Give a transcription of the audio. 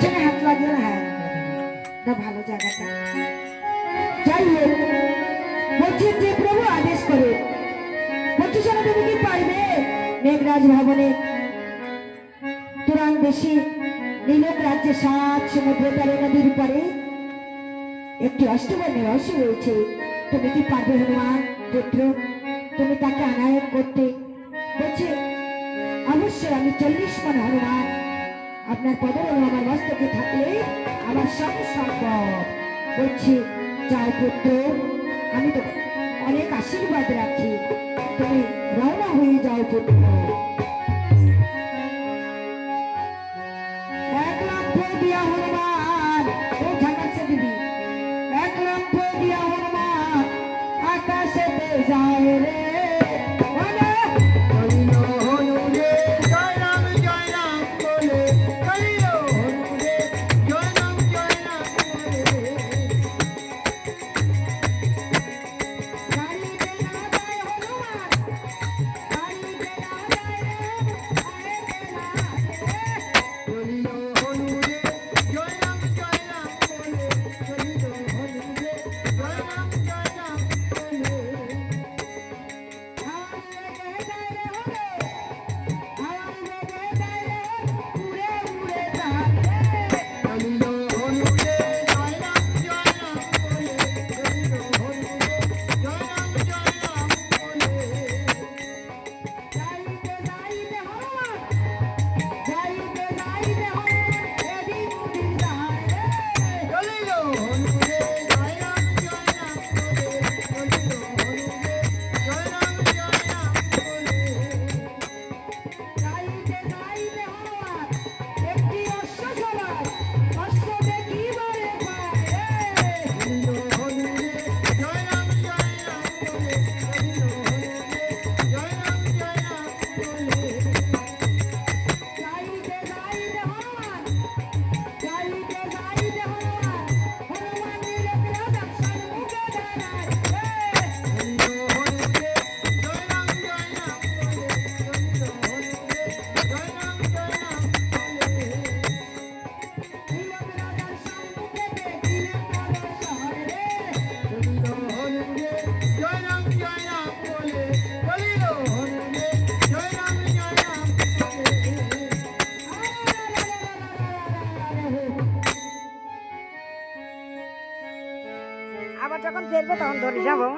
পেছনে হাত লাগিও না। হ্যাঁ না ভালো জায়গাটা। যাই হোক বলছি যে প্রভু আদেশ করে বলছি শোনো তুমি কি পারবে মেঘরাজ ভবনে তুরাং দেশে নীলক রাজ্যে 7 সমুদ্র পারে নদীর পারে একটি অষ্টবর্ণের রহস্য রয়েছে। তুমি কি পারবে হনুমান পুত্র তুমি তাকে আনায়ন করতে? বলছে অবশ্যই আমি 40 মণ হনুমান আপনার পদরণু আমার মস্তকে থাকলে আমার সব সম্ভব। বলছি যাও পুত্র আমি তো অনেক আশীর্বাদ রাখি তুমি রওনা হয়ে যাও পুত্র। এক লক্ষ দিয়া হনুমান ও ঝাঁকাচ্ছে দিদি, এক লক্ষ দিয়া হনুমান আকাশেতে যায় রে। আবার যখন ফেলবে তখন ধরে যাবো।